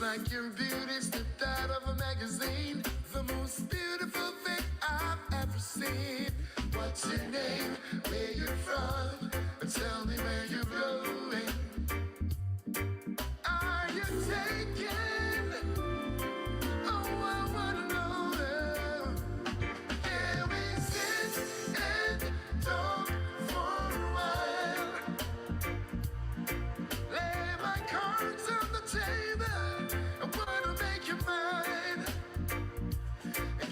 like your beauty's the that of a magazine, the most beautiful thing I've ever seen. What's your name? Where you from? Tell me where you're going. Are you taken? Oh, I wanna know. Can we sit and talk for a while? Lay my cards on the table. I wanna make you mine.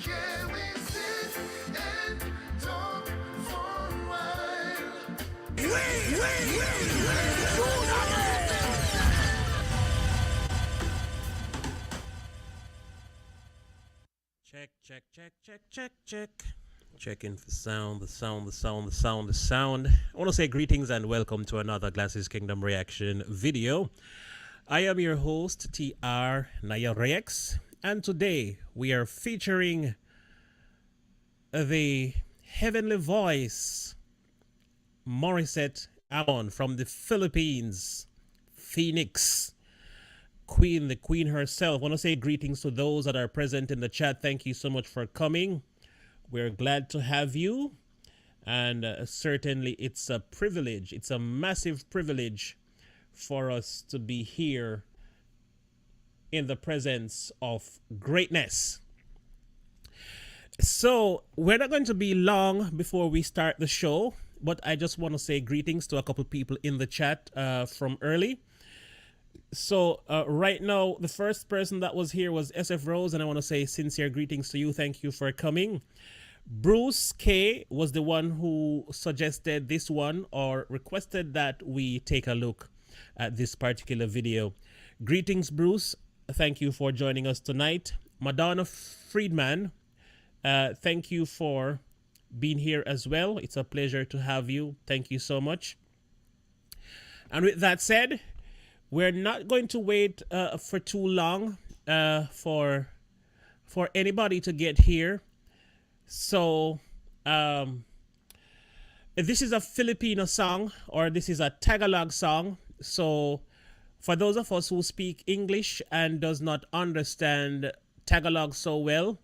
Can we sit and talk for a while? Check, check, check, check, check, check. Checking for sound, the sound, the sound, the sound, the sound. I want to say greetings and welcome to another Glasses Kingdom reaction video. I am your host, TR Naya Rex, and today we are featuring the heavenly voice, Morissette from the Philippines, Phoenix. Queen, the queen herself. I want to say greetings to those that are present in the chat. Thank you so much for coming. We're glad to have you. And certainly it's a privilege. It's a massive privilege for us to be here in the presence of greatness. So we're not going to be long before we start the show, but I just want to say greetings to a couple people in the chat from early. So right now, the first person that was here was SF Rose, and I want to say sincere greetings to you. Thank you for coming. Bruce K was the one who suggested this one or requested that we take a look at this particular video. Greetings, Bruce. Thank you for joining us tonight. Madonna Friedman, thank you for being here as well. It's a pleasure to have you. Thank you so much. And with that said, we're not going to wait for too long for anybody to get here. So this is a Filipino song, or this is a Tagalog song. So for those of us who speak English and does not understand Tagalog so well,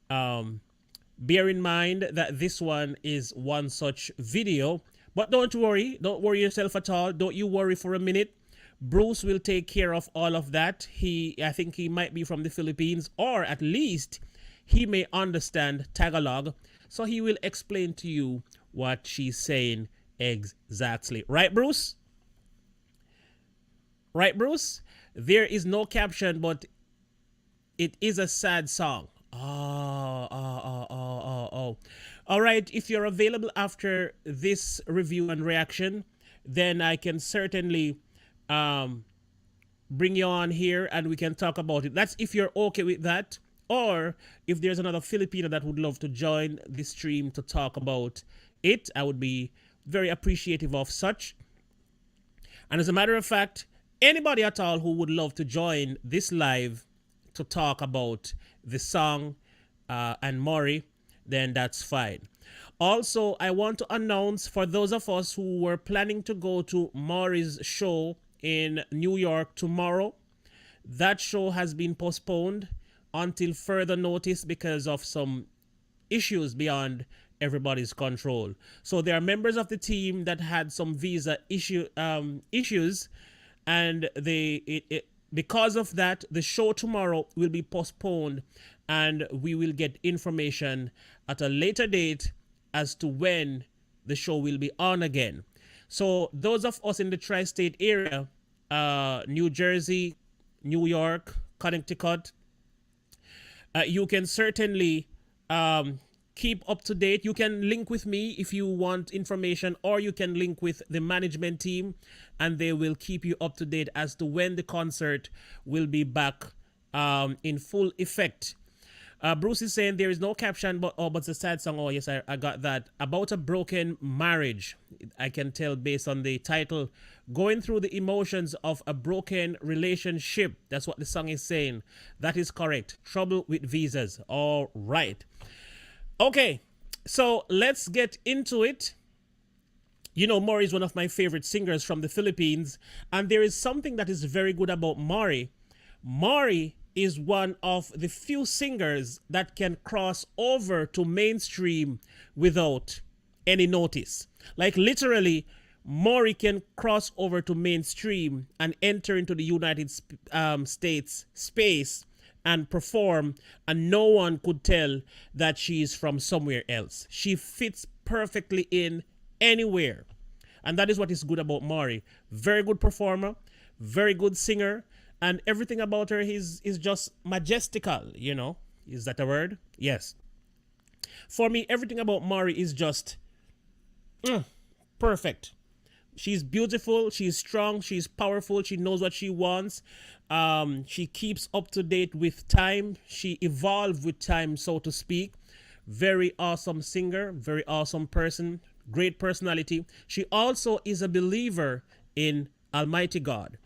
bear in mind that this one is one such video. But don't worry yourself at all. Don't you worry for a minute. Bruce will take care of all of that. I think he might be from the Philippines, or at least he may understand Tagalog. So he will explain to you what she's saying exactly. Right, Bruce? Right, Bruce? There is no caption, but it is a sad song. Oh. All right, if you're available after this review and reaction, then I can certainly bring you on here and we can talk about it. That's if you're okay with that, or if there's another Filipino that would love to join the stream to talk about it, I would be very appreciative of such. And as a matter of fact, anybody at all who would love to join this live to talk about the song and Maury, then that's fine. Also, I want to announce for those of us who were planning to go to Maury's show in New York tomorrow, that show has been postponed until further notice because of some issues beyond everybody's control. So there are members of the team that had some visa issues, and because of that, the show tomorrow will be postponed, and we will get information at a later date as to when the show will be on again. So those of us in the tri-state area, New Jersey, New York, Connecticut, you can certainly keep up to date. You can link with me if you want information, or you can link with the management team and they will keep you up to date as to when the concert will be back in full effect. Bruce is saying there is no caption, but it's a sad song. Oh, yes, I got that. About a broken marriage. I can tell based on the title. Going through the emotions of a broken relationship. That's what the song is saying. That is correct. Trouble with visas. All right. Okay, so let's get into it. You know, Maury is one of my favorite singers from the Philippines. And there is something that is very good about Maury. Mari is one of the few singers that can cross over to mainstream without any notice. Like literally, Maury can cross over to mainstream and enter into the United States space and perform, and no one could tell that she's from somewhere else. She fits perfectly in anywhere. And that is what is good about Maury. Very good performer, very good singer, and everything about her is just majestical, you know. Is that a word? Yes. For me, everything about Maury is just perfect. She's beautiful, she's strong, she's powerful, she knows what she wants. She keeps up to date with time. She evolved with time, so to speak. Very awesome singer, very awesome person, great personality. She also is a believer in Almighty God,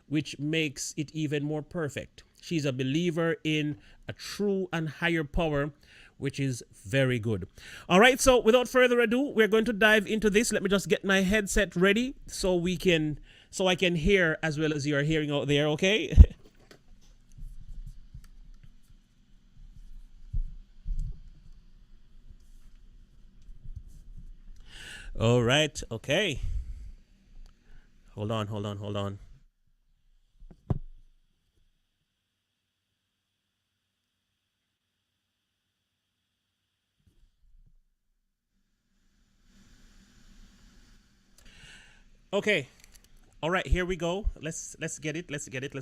which makes it even more perfect. She's a believer in a true and higher power, which is very good. All right, so without further ado, we're going to dive into this. Let me just get my headset ready so I can hear as well as you are hearing out there, okay? All right, okay. Hold on. Okay. All right, here we go. Let's get it. Let's get it.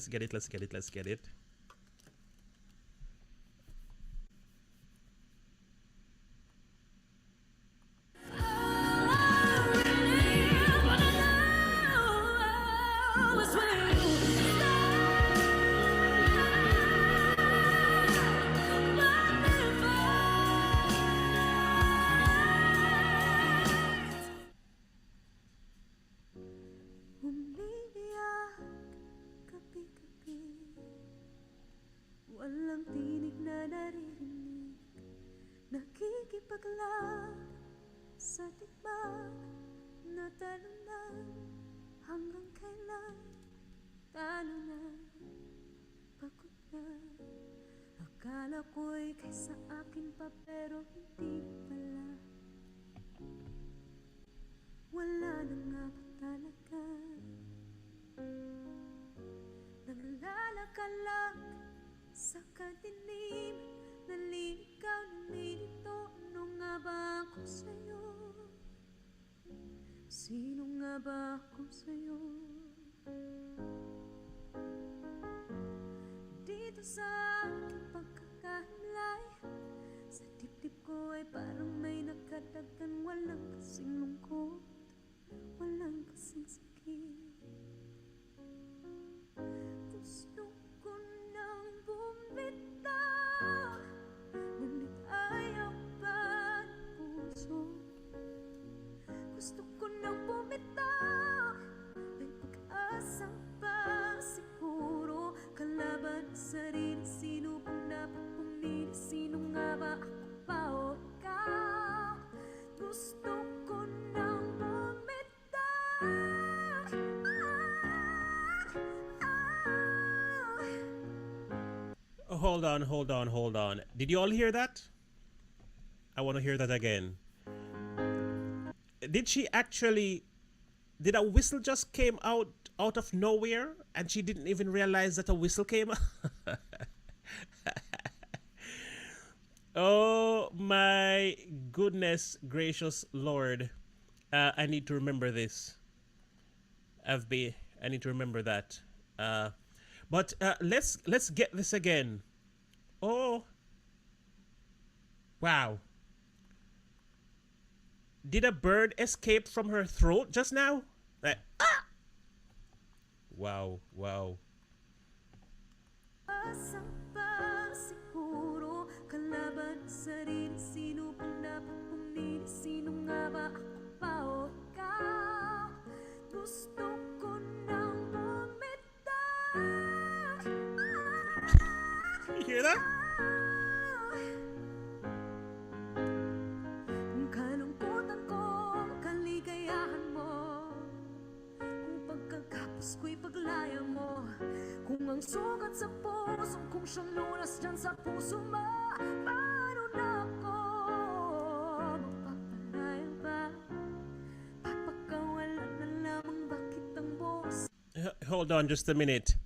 Umiiyak gabi-gabi, walang tinig na naririnig, nakikipaglab sa tikman na talunan. Hanggang kailan, talo na, pagod na. Akala ko'y kaysa akin pa pero hindi pala. Wala na nga ba talaga? Naglalakalag sa kadilim, naliligaw, nalilito. Ano nga ba ako sa'yo? Sino nga ba ako sa'yo? Dito sa aking pagkakahimlay, sa dibdib ko ay parang may nakadagan. Walang kasing lungkot, walang kasing sakit. Gusto ko nang bumitaw, ngunit ayaw pa ng puso. Gusto ko nang bumitaw, may pag-asa pa siguro. Kalaban sa sarili, sino bang dapat pumili? Sino nga ba, ako pa o ikaw? Gusto ko nang bumitaw. Hold on. Did you all hear that? I want to hear that again. Did a whistle just came out of nowhere and she didn't even realize that a whistle came out? Oh my goodness gracious Lord. I need to remember this. I need to remember that. But let's get this again. Oh, wow. Did a bird escape from her throat just now? Like, ah! Wow. Asa pa siguro, kalaban sa sarili, sino bang dapat pumili? Sino nga ba, ako pa o ikaw? Gusto ko nang bumitaw. You hear that? Kung kalungkutan ko, kaligayahan mo. Kung pagkagapos ko'y paglaya mo. Kung ang sugat sa puso kung siyang lunas dyan sa puso mo. Paano na ako magpapalaya ba? Papakawalan na lamang bakit ang boss. Hold on just a minute.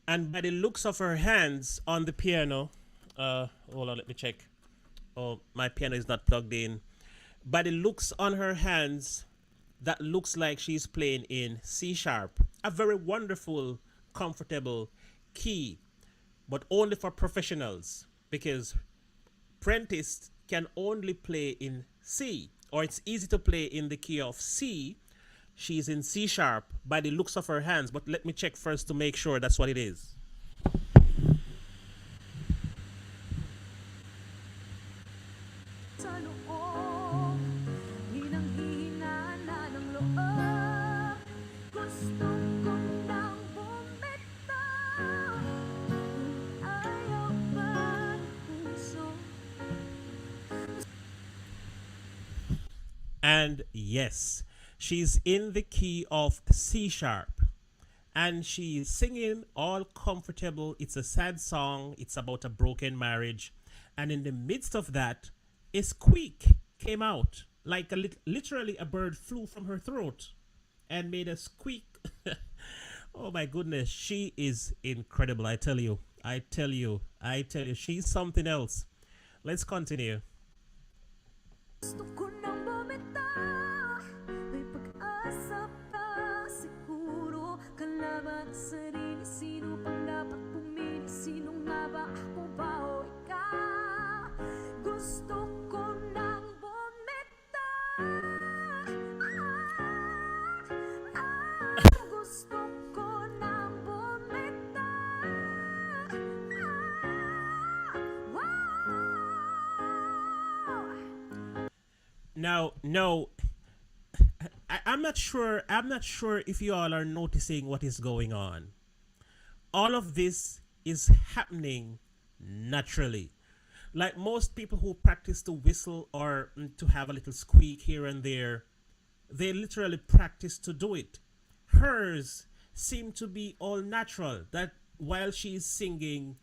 And by the looks of her hands on the piano, hold on, let me check. Oh, my piano is not plugged in. By the looks on her hands, that looks like she's playing in C sharp. A very wonderful, comfortable key, but only for professionals, because Prentice can only play in C, or it's easy to play in the key of C. She's in C sharp by the looks of her hands, but let me check first to make sure that's what it is. Sa loob, hinang-hihina na ng loob. Gusto kong nang bumitaw. Ayaw pa ng puso. And yes, she's in the key of C sharp. And she's singing all comfortable. It's a sad song. It's about a broken marriage. And in the midst of that, a squeak came out. Like literally a bird flew from her throat and made a squeak. Oh my goodness. She is incredible. I tell you. She's something else. Let's continue. Gusto ko nang bumitaw. May pag-asa pa siguro. Kalaban ang sarili. Sino pang dapat pumili? Sino nga ba? Ako ba o ikaw? Gusto ko nang bumitaw. Gusto ko nang bumitaw. Wow! Now, no, I'm not sure. I'm not sure if you all are noticing what is going on. All of this is happening naturally. Like most people who practice to whistle or to have a little squeak here and there, they literally practice to do it. Hers seem to be all natural. That while she's singing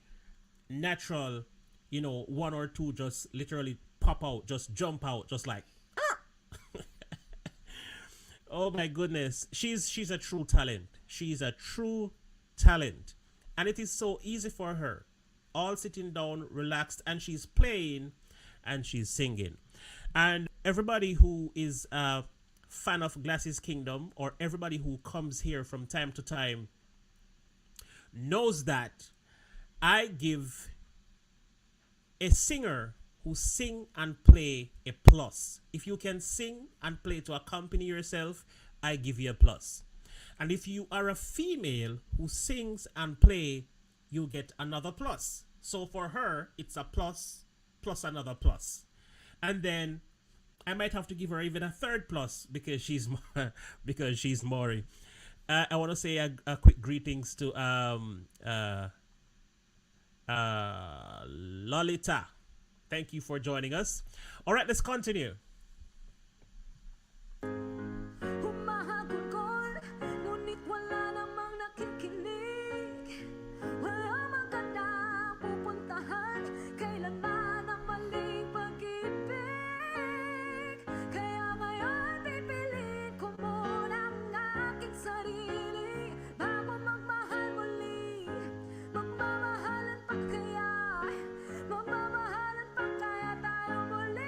natural, one or two just literally pop out, just jump out, just like, oh my goodness. She's a true talent. She's a true talent. And it is so easy for her. All sitting down, relaxed, and she's playing and she's singing. And everybody who is a fan of Glasses Kingdom, or everybody who comes here from time to time, knows that I give a singer who sing and play a plus. If you can sing and play to accompany yourself, I give you a plus. And if you are a female who sings and play, you get another plus. So for her, it's a plus plus another plus. And then I might have to give her even a third plus because she's because she's Maury. I want to say a quick greetings to Lolita. Thank you for joining us. All right, let's continue. Humahagulgol, ngunit wala namang nakikinig. Wala mang gandang pupuntahan, kailanman ang maling pag-ibig. Kaya ngayon pipiliin ko muna ang aking sarili bago magmahal muli. Magmamahalan pa kaya? Magmamahalan pa kaya tayo muli?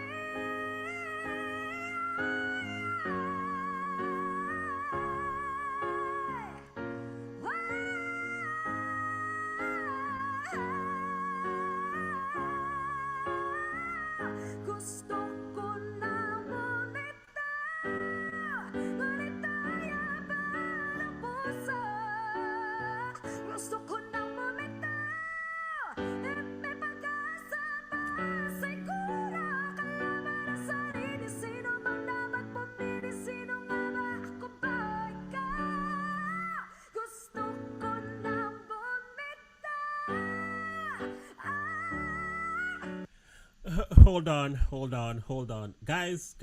Gusto ko na bumitaw, ngunit ayaw pa ng puso. Gusto ko na bumitaw, may pag-asa pa siguro. Kalaban ang sarili, sino bang dapat pumili? Sino nga ba? Ako ba o ikaw? Gusto ko na bumitaw. Hold on. Guys.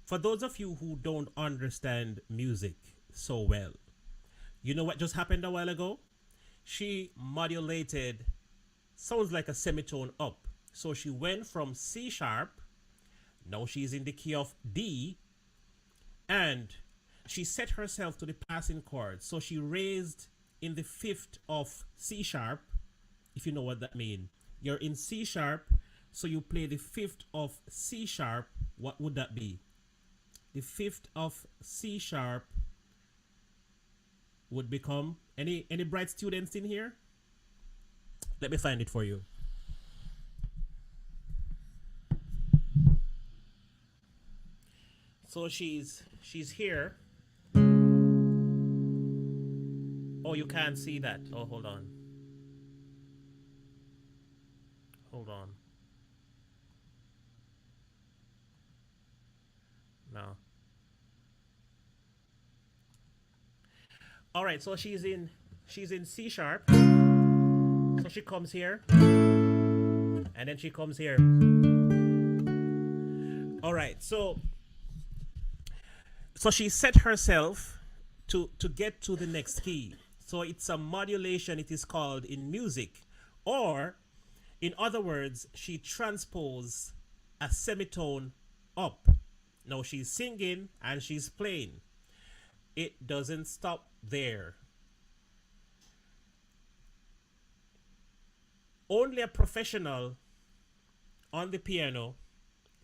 For those of you who don't understand music so well, you know what just happened a while ago? she modulated, sounds like a semitone up. So she went from C sharp, now she's in the key of D, and she set herself to the passing chord. So she raised in the fifth of C sharp, if you know what that means. You're in C sharp, so you play the fifth of C sharp. What would that be? The fifth of C sharp would become, any bright students in here? Let me find it for you. So she's here. Oh, you can't see that. Oh, hold on. Hold on. No. All right, so she's in C sharp. So she comes here, and then she comes here. All right, so she set herself to get to the next key. So it's a modulation, it is called in music, or in other words, she transposed a semitone up. Now she's singing and she's playing. It doesn't stop there. Only a professional on the piano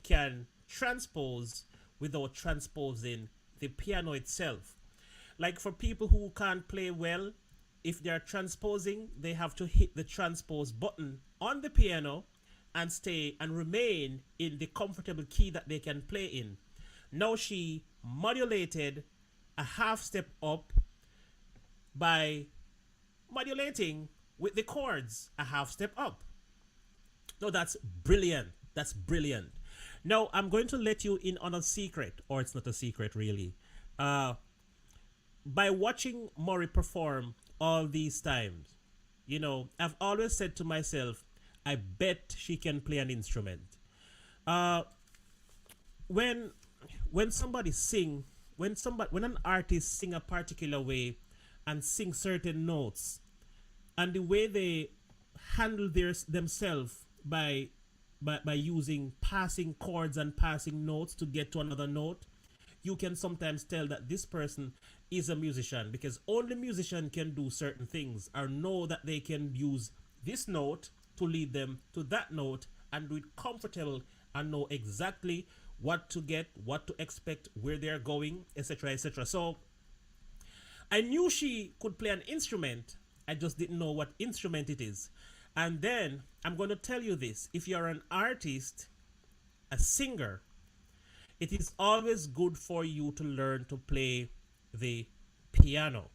can transpose without transposing the piano itself. Like for people who can't play well, if they're transposing, they have to hit the transpose button on the piano and stay and remain in the comfortable key that they can play in. Now she modulated a half step up by modulating with the chords a half step up. No, that's brilliant. That's brilliant. Now I'm going to let you in on a secret, or it's not a secret really. By watching Mori perform all these times, you know, I've always said to myself, I bet she can play an instrument. When somebody sing, when an artist sing a particular way and sing certain notes, and the way they handle themselves by using passing chords and passing notes to get to another note, you can sometimes tell that this person is a musician, because only musician can do certain things or know that they can use this note to lead them to that note and do it comfortable and know exactly what to get, what to expect, where they're going, etc., etc. So I knew she could play an instrument. I just didn't know what instrument it is. And then I'm going to tell you this. If you're an artist, a singer, it is always good for you to learn to play the piano.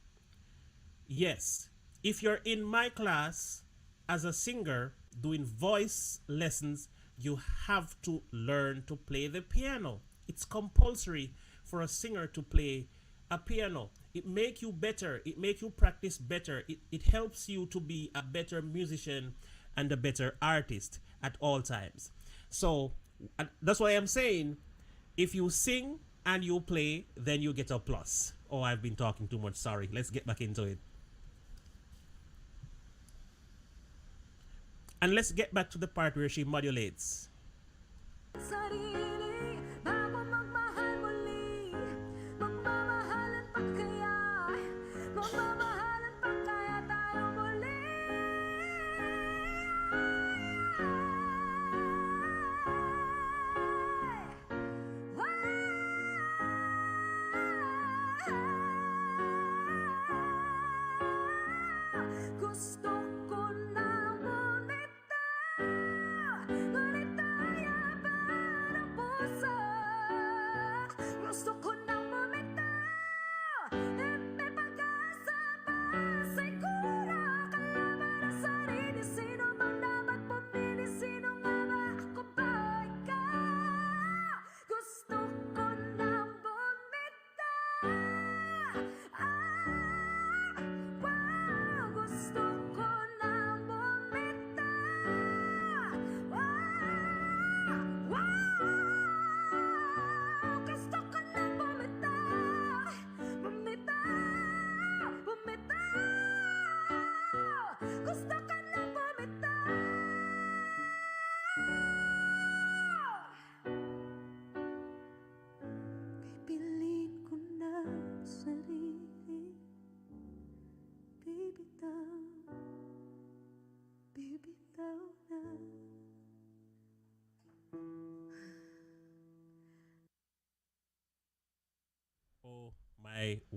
Yes, if you're in my class as a singer doing voice lessons, you have to learn to play the piano. It's compulsory for a singer to play a piano. It makes you better. It makes you practice better. It helps you to be a better musician and a better artist at all times. So that's why I'm saying, if you sing and you play, then you get a plus. Oh, I've been talking too much. Sorry. Let's get back into it. And let's get back to the part where she modulates. Sarili, bago magmahal muli. Magmamahalan pa kaya? Magmamahalan pa kaya tayo muli? Gusto ko na bumitaw, ngunit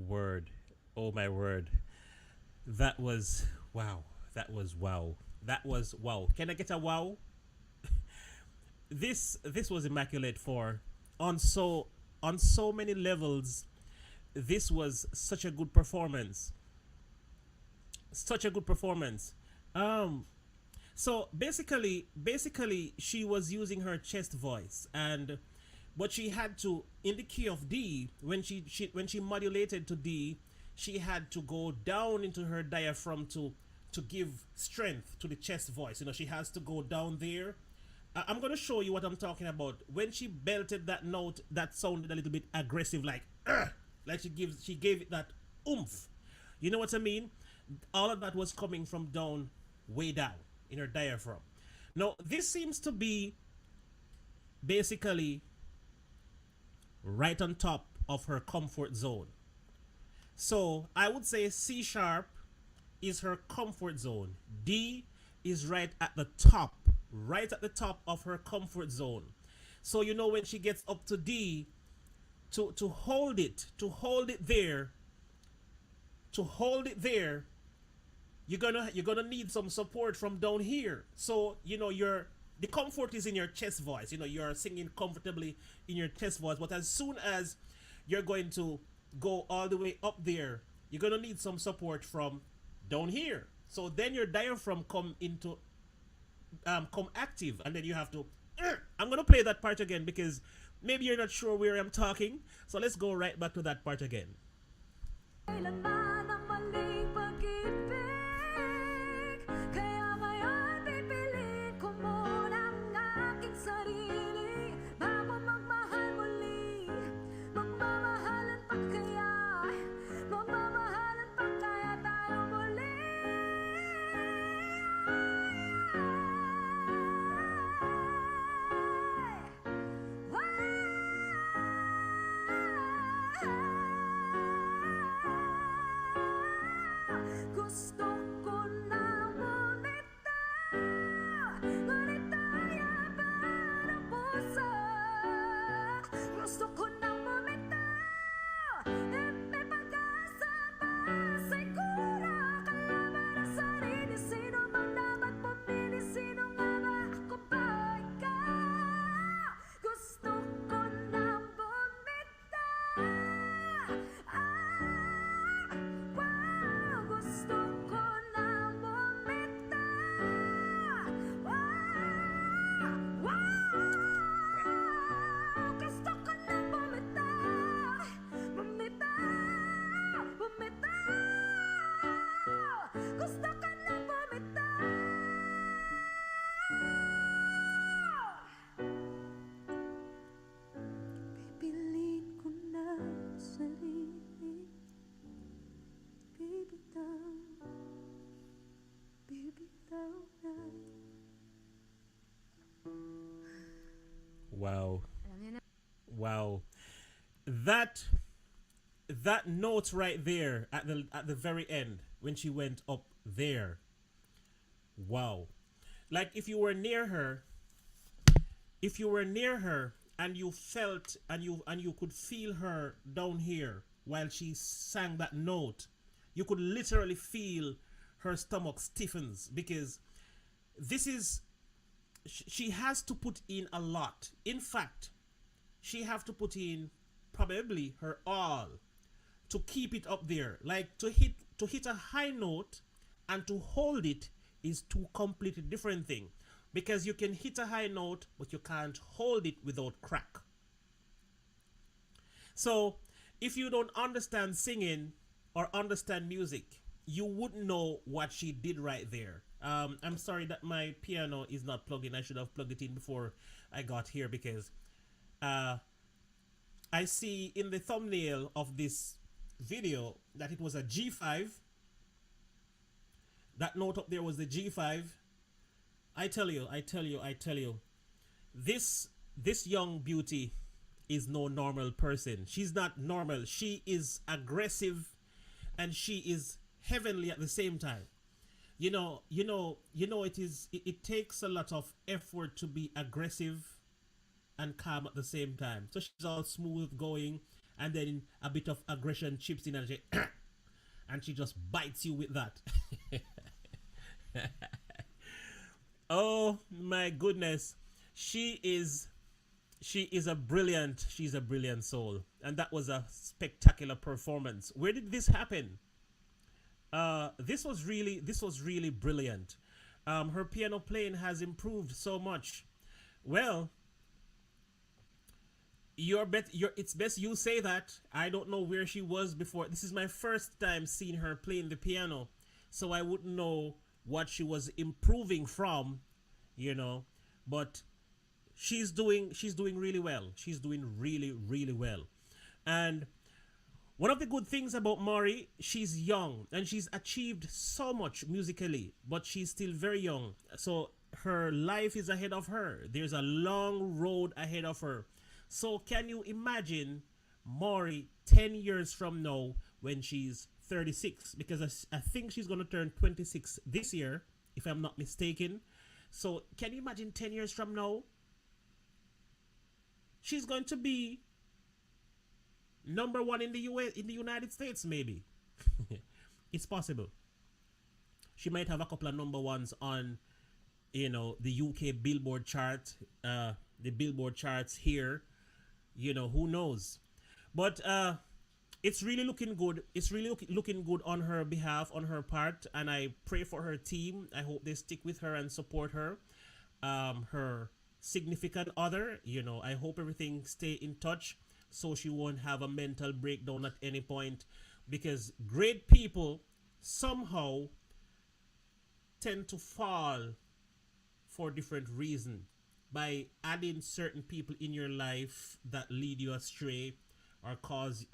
Word. Oh my word. That was wow. That was wow. That was wow. Can I get a wow? This was immaculate for on so on so many levels. This was such a good performance. Such a good performance. Um so basically she was using her chest voice, and but she had to, in the key of D, when she modulated to D, she had to go down into her diaphragm to give strength to the chest voice. You know, she has to go down there. I'm gonna show you what I'm talking about. When she belted that note, that sounded a little bit aggressive, like she gave it that oomph. You know what I mean? All of that was coming from down, way down in her diaphragm. Now this seems to be basically right on top of her comfort zone. So I would say C sharp is her comfort zone. D is right at the top of her comfort zone. So you know when she gets up to D, to hold it there, to hold it there, you're gonna need some support from down here. So you know the comfort is in your chest voice. You know you're singing comfortably in your chest voice, but as soon as you're going to go all the way up there, you're gonna need some support from down here. So then your diaphragm come active, and then you have to. I'm gonna play that part again because maybe you're not sure where I'm talking. So let's go right back to that part again. Kailanman ang maling pag-ibig, kaya ngayon pipiliin ko muna ang aking sarili bago magmahal muli. Magmamahalan pa kaya, magmamahalan pa kaya tayo muli. Gusto ko na bumitaw, ngunit nayaban ang puso. Gusto ko na bumitaw, may pag-asa pa. Siguro kalaban ang sarili. Sino bang dapat pumili? Sino nga ba? Ako ba o ikaw? Gusto ko na bumitaw. Wow, gusto ko na bumitaw. Wow, gusto ko na bumitaw. Bumitaw, bumitaw. Gusto ko na bumitaw. Pipiliin ko na ang sarili. Bibitaw, bibitaw na. Wow. Alam niyo na. Wow. That note right there at the very end when she went up there. Wow. Like if you were near her and you felt and you could feel her down here while she sang that note, you could literally feel her stomach stiffens because this is she has to put in a lot. In fact, she have to put in probably her all to keep it up there. Like to hit a high note and to hold it is two completely different thing. Because you can hit a high note, but you can't hold it without crack. So if you don't understand singing or understand music, you wouldn't know what she did right there. I'm sorry that my piano is not plugged in. I should have plugged it in before I got here because uh, I see in the thumbnail of this video that it was a G5. That note up there was the G5. I tell you, this young beauty is no normal person. She's not normal. She is aggressive and she is heavenly at the same time. It takes a lot of effort to be aggressive and calm at the same time. So she's all smooth going and then a bit of aggression chips in, and and she just bites you with that. Oh my goodness, she's a brilliant soul, and that was a spectacular performance. Where did this happen? This was really brilliant. Her piano playing has improved so much. Well, it's best you say that. I don't know where she was before. This is my first time seeing her playing the piano, so I wouldn't know what she was improving from, you know. But she's doing really well. She's doing really well. And one of the good things about Mari, she's young and she's achieved so much musically, but she's still very young. So her life is ahead of her. There's a long road ahead of her. So can you imagine Mari 10 years from now when she's 36? Because I think she's going to turn 26 this year, if I'm not mistaken. So can you imagine 10 years from now? She's going to be number one in the US, in the United States, maybe. It's possible. She might have a couple of number ones on, you know, the UK Billboard chart, the Billboard charts here. You know, who knows? But it's really looking good. It's really looking good on her behalf, on her part, and I pray for her team. I hope they stick with her and support her. Her significant other, you know, I hope everything stay in touch so she won't have a mental breakdown at any point, because great people somehow tend to fall for different reasons by adding certain people in your life that lead you astray or cause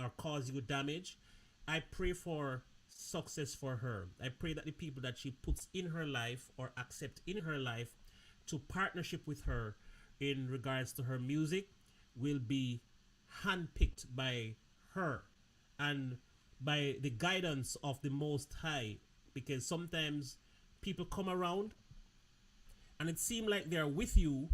you damage. I pray for success for her. I pray that the people that she puts in her life or accept in her life to partnership with her in regards to her music will be handpicked by her and by the guidance of the Most High, because sometimes people come around and it seems like they're with you,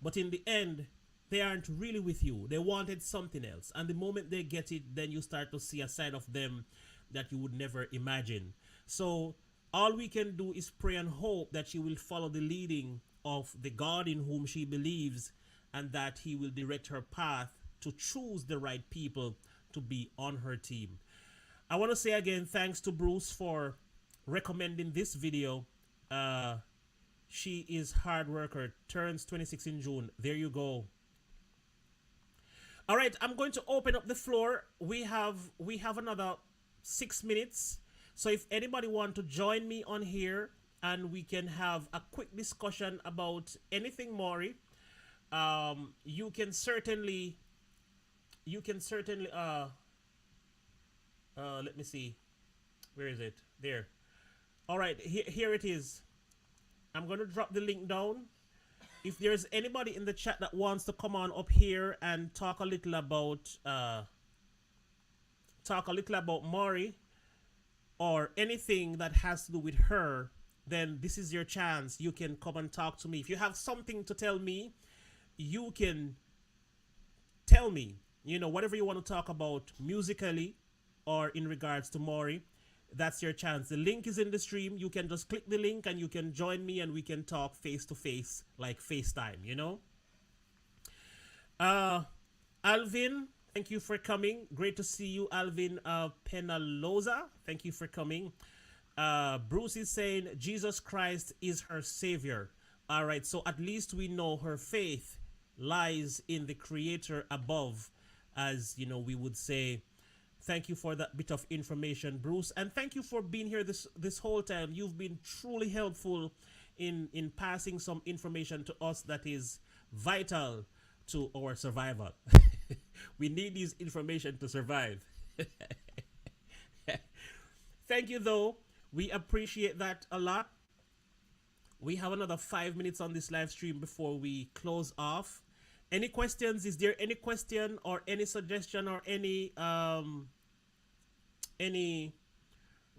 but in the end they aren't really with you. They wanted something else, and the moment they get it, then you start to see a side of them that you would never imagine. So all we can do is pray and hope that she will follow the leading of the God in whom she believes, and that he will direct her path to choose the right people to be on her team. I want to say again, thanks to Bruce for recommending this video. She is hard worker, turns 26 in June. There you go. All right, I'm going to open up the floor. We have another 6 minutes. So if anybody want to join me on here and we can have a quick discussion about anything, Maury, you can certainly let me see, where is it? There. All right, here it is. I'm going to drop the link down. If there's anybody in the chat that wants to come on up here and talk a little about Maury or anything that has to do with her, then this is your chance. You can come and talk to me. If you have something to tell me, you can tell me, you know, whatever you want to talk about musically or in regards to Maury. That's your chance. The link is in the stream. You can just click the link and you can join me and we can talk face to face, like FaceTime, you know. Alvin, thank you for coming. Great to see you, Alvin Penaloza. Thank you for coming. Bruce is saying Jesus Christ is her savior. All right, so at least we know her faith lies in the creator above, as you know, we would say. Thank you for that bit of information, Bruce, and thank you for being here this whole time. You've been truly helpful in passing some information to us that is vital to our survival. We need this information to survive. Thank you, though. We appreciate that a lot. We have another 5 minutes on this live stream before we close off. Any questions? Is there any question or any suggestion or any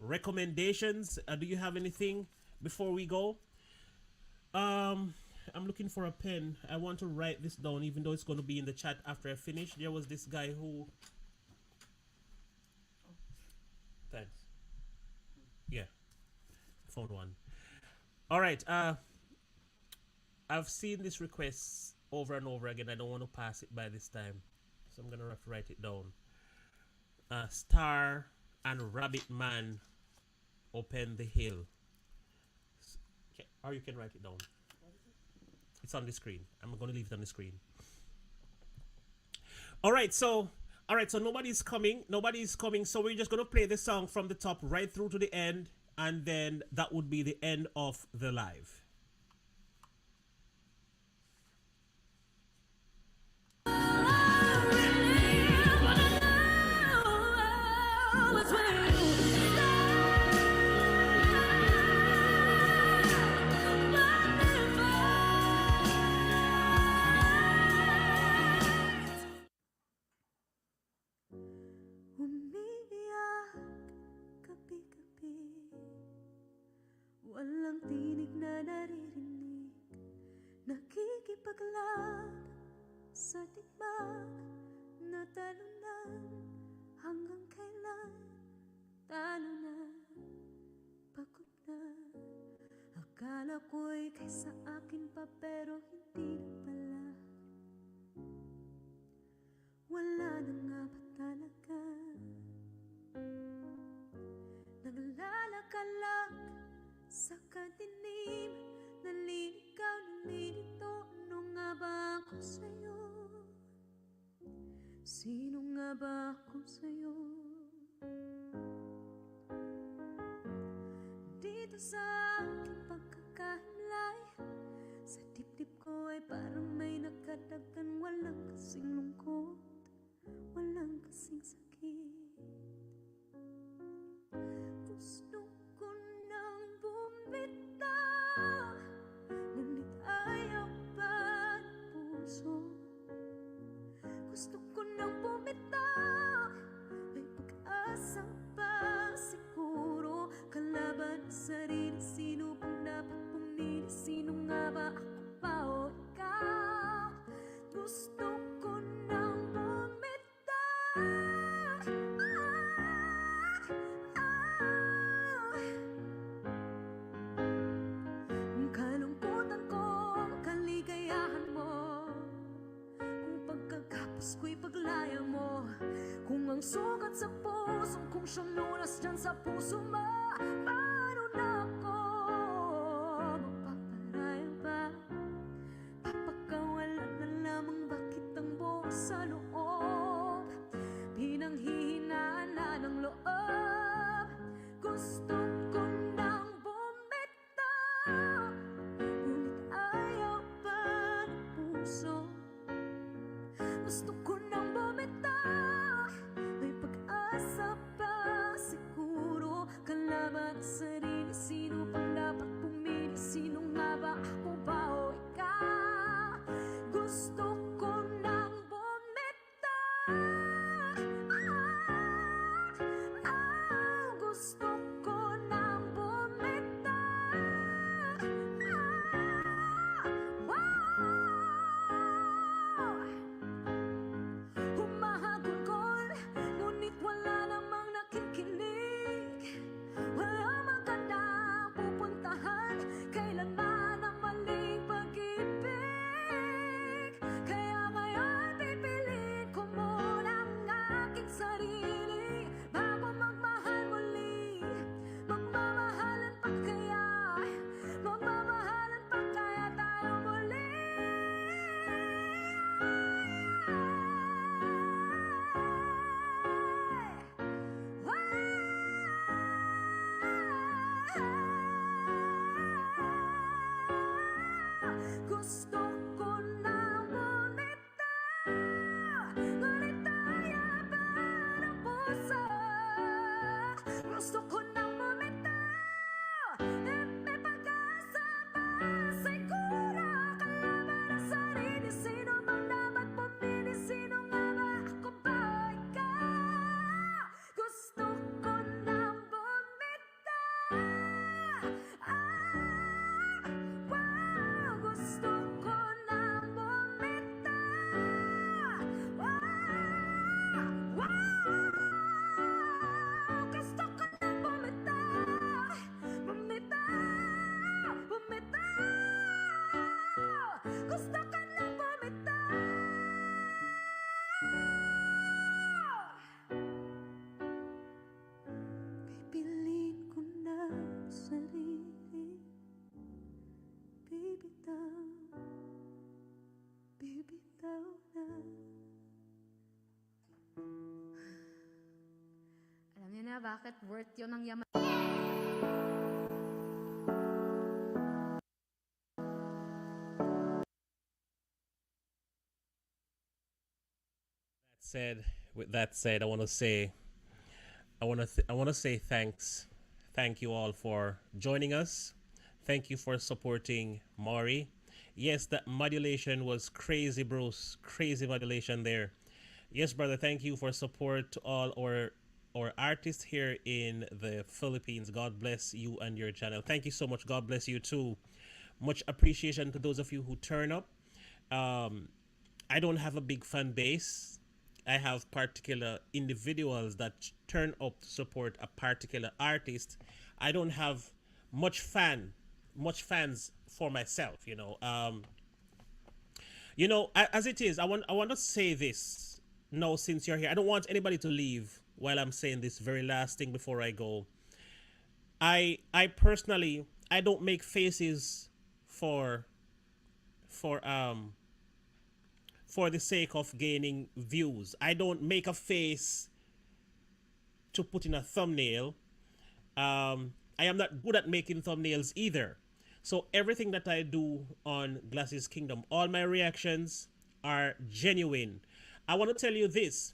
recommendations? Do you have anything before we go? I'm looking for a pen. I want to write this down, even though it's going to be in the chat after I finish. There was this guy who Thanks. Yeah, found one. All right. I've seen this request over and over again. I don't want to pass it by this time, so I'm gonna have to write it down. Star and Rabbit Man open the hill. Okay, or you can write it down. It's on the screen. I'm gonna leave it on the screen. All right, so nobody's coming. So we're just gonna play the song from the top right through to the end, and then that would be the end of the live. Umiiyak gabi-gabi, walang tinig na naririnig, nakikipaglab sa tikmak na talunan. Hanggang kailan talo na, pagod na. Akala ko'y kaysa akin pa, pero hindi na pala. Wala na nga ba talaga? Naglalakad sa kadilim, naliligaw, nalilito. Ano nga ba ako sa'yo? Sino nga ba ako sa'yo? Dito sa aking pagkakahimlay, sa dibdib ko ay parang may nakadagan. Walang kasing lungkot, walang kasing sakit. Gusto ko nang bumitaw, ngunit ayaw pa ng puso. Gusto ko nang bumitaw, may pag-asa pa siguro. Kalaban sa sarili, sino bang dapat pumili? Sino nga ba, ako pa o ikaw? Gusto ko nang bumitaw. Kalungkutan ko, kaligayahan mo. Kung pagkagapos ko'y paglaya mo. Kung ang sugat sa puso, kung siyang lunas dyan sa puso mo. Paano na ako magpaparaya ba? Papakawalan na lamang, bakit ang buo sa loob? Pinanghihinaan na ng loob. Gusto ko nang bumitaw, ngunit ayaw pa ng puso. Gusto ko nang bumitaw, may pag-asa pa siguro. Kalaban sa sarili, sino pang dapat pumili? Sino nga ba, ako ba o ikaw? Gusto ko nang bumitaw. Gusto ko nang bumitaw. Humahagulgol, ngunit wala namang nakikinig. Walang magandang pupuntahan, kailanman ang maling pag-ibig. Kaya ngayon pipiliin ko muna ang aking sarili bago magmahal muli. Magmamahalan pa kaya? Magmamahalan pa kaya tayo muli? Gusto ko nang bumitaw, ngunit ayaw pa ng puso. Gusto ko nang bumitaw, may pag-asa pa siguro. Kalaban ang sarili, sino bang dapat pumili? Sino nga ba, ako ba o ikaw? Gusto ko nang bumitaw. Gusto ko Alam niyo na bakit worth yun ang yaman. Said with that said, I want to say thank you all for joining us. Thank you for supporting Maury. Yes, that modulation was crazy, Bruce. Crazy modulation there. Yes, brother. Thank you for support to all our artists here in the Philippines. God bless you and your channel. Thank you so much. God bless you too. Much appreciation to those of you who turn up. Um, I don't have a big fan base. I have particular individuals that turn up to support a particular artist. I don't have much much fans for myself. As it is, I want to say this now since you're here. I don't want anybody to leave while I'm saying this very last thing before I go. I personally I don't make faces for for um for the sake of gaining views. I don't make a face to put in a thumbnail. I am not good at making thumbnails either. So everything that I do on Glasses Kingdom, all my reactions are genuine. I want to tell you this.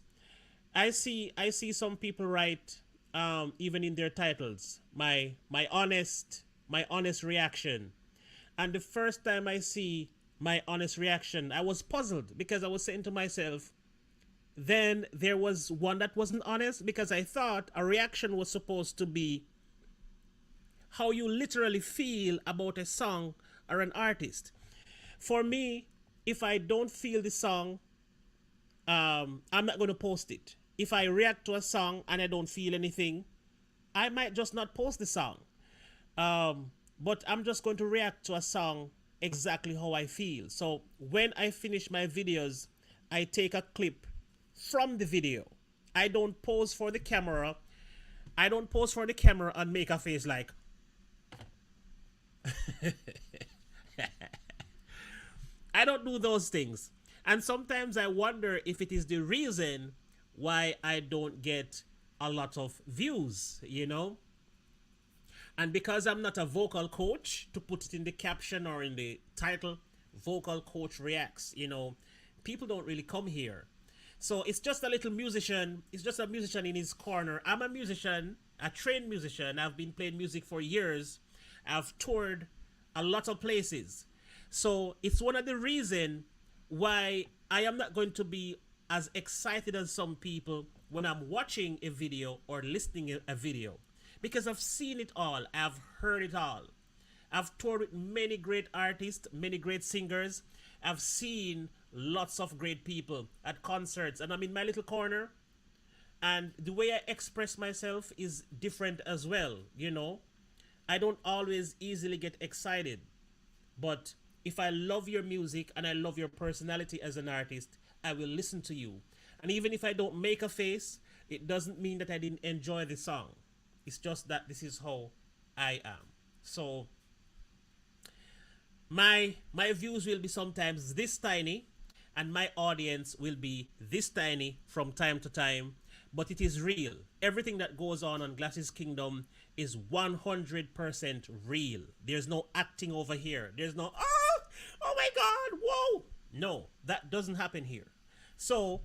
I see some people write even in their titles my honest reaction. And the first time I see my honest reaction, I was puzzled because I was saying to myself, then there was one that wasn't honest because I thought a reaction was supposed to be how you literally feel about a song or an artist. For me, if I don't feel the song, I'm not going to post it. If I react to a song and I don't feel anything, I might just not post the song. But I'm just going to react to a song exactly how I feel. So when I finish my videos, I take a clip from the video. I don't pose for the camera. I don't pose for the camera and make a face like. I don't do those things. And sometimes I wonder if it is the reason why I don't get a lot of views. And because I'm not a vocal coach, to put it in the caption or in the title, vocal coach reacts, people don't really come here. So it's just a little musician. It's just a musician in his corner. I'm a musician, a trained musician. I've been playing music for years. I've toured a lot of places. So it's one of the reasons why I am not going to be as excited as some people when I'm watching a video or listening a video. Because I've seen it all. I've heard it all. I've toured with many great artists, many great singers. I've seen lots of great people at concerts. And I'm in my little corner. And the way I express myself is different as well. I don't always easily get excited. But if I love your music and I love your personality as an artist, I will listen to you. And even if I don't make a face, it doesn't mean that I didn't enjoy the song. It's just that this is how I am. So my views will be sometimes this tiny, and my audience will be this tiny from time to time, but it is real. Everything that goes on Glasses Kingdom is 100% real. There's no acting over here. There's no, oh my God, whoa. No, that doesn't happen here. So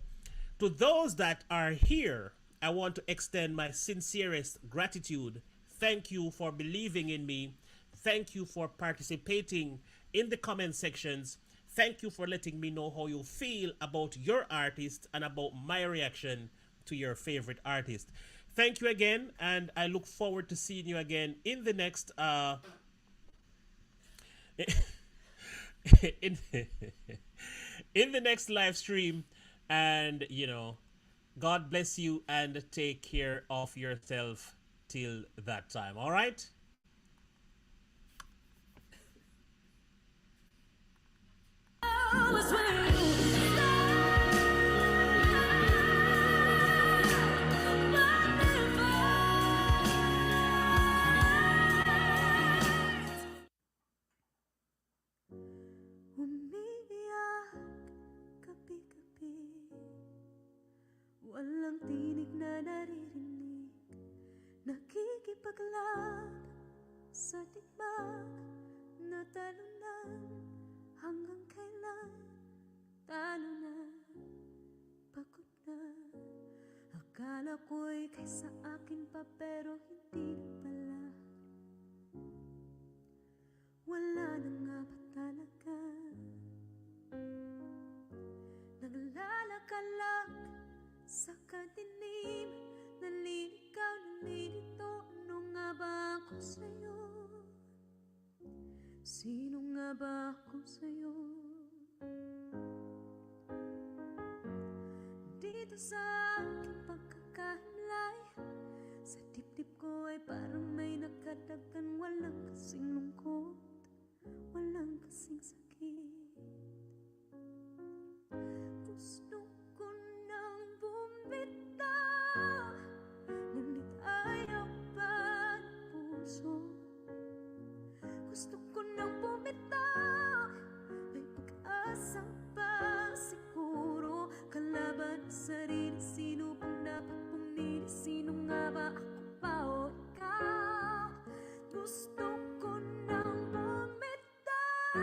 to those that are here, I want to extend my sincerest gratitude. Thank you for believing in me. Thank you for participating in the comment sections. Thank you for letting me know how you feel about your artist and about my reaction to your favorite artist. Thank you again, and I look forward to seeing you again in the next in, in the next live stream. And God bless you and take care of yourself till that time. All right? Umiiyak gabi-gabi ba naririnig? Nakikipaglaban sa tikmak na talunan. Hanggang kailan talo na, pagod na. Akala ko'y kaysa akin pa pero hindi na pala. Wala na nga ba talaga? Naglalakalag sa kadilim, naliligaw, nalilito. Ano nga ba ako sa'yo? Sino nga ba ako sa'yo? Dito sa aking pagkakahinlay, sa dibdib ko ay parang may nakadagan. Walang kasing lungkot, walang kasing sakit. Gusto ko nang bumitaw, ngunit ayaw pa ng puso. Gusto ko nang bumitaw, may pag-asa pa siguro. Kalaban sa sarili, sino pang dapat pumili? Sino nga ba, ako pa o ikaw? Gusto ko nang bumitaw.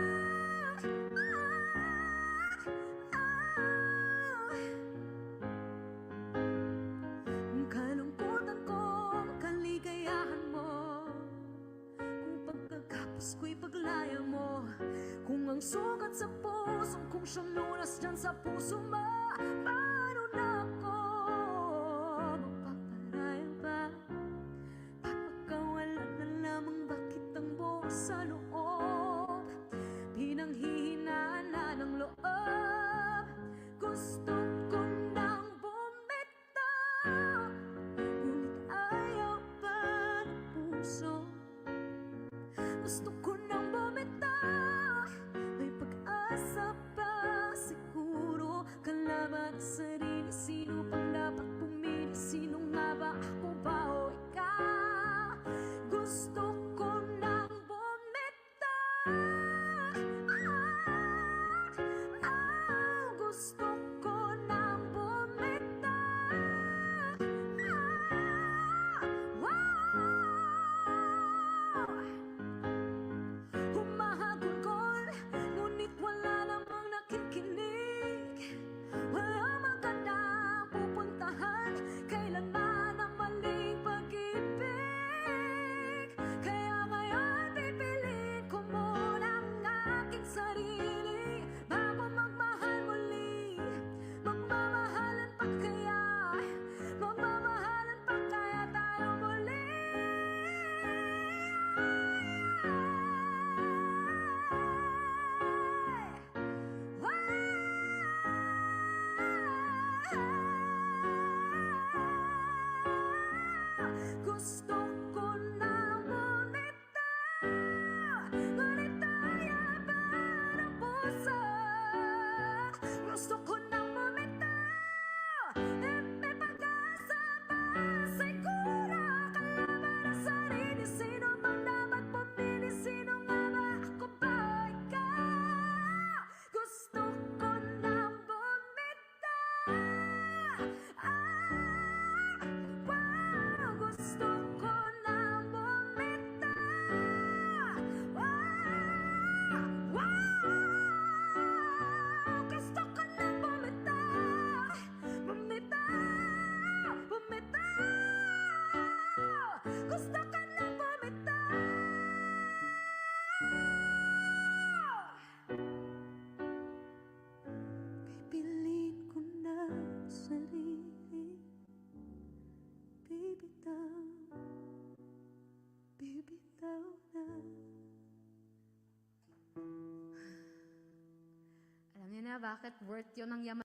Kalungkutan ko, kaligayahan mo. Kung pagkagapos ko'y paglaya mo. Kung ang sugat sa puso, kung siyang lunas dyan sa puso mo. Paano na ako magpaparaya ba? Papakawalan na lamang, bakit ang buo sa loob? Pinanghihinaan na ng loob. Gusto ko nang bumitaw, ngunit ayaw pa ng puso. Gusto ko nang bumitaw, may pag-asa pa siguro. Kalaban sa sarili, sino pang dapat pumili? Sino nga ba, ako ba o ikaw? Gusto ko nang bumitaw. Gusto ko nang bumitaw. Humahagulgol, ngunit wala namang nakikinig. Walang magandang pupuntahan, kailanman ang maling pag-ibig. Kaya ngayon pipiliin ko muna ang aking sarili bago magmahal muli. Magmamahalan pa kaya? Magmamahalan pa kaya tayo muli? Gusto ko nang bumitaw, ngunit ayaw pa ng puso. Gusto ko nang bumitaw, may pag-asa pa siguro. Kalaban ang sarili, sino bang dapat pumili? Sino nga ba, ako ba o ikaw? Gusto ko nang bumitaw. Gusto ko nang bumitaw. Gusto ko nang bumitaw. Bumitaw, bumitaw. Gusto ko nang bumitaw. Pipiliin ko na ang sarili. Bibitaw, bibitaw na. Alam niyo na bakit worth yun ang yaman.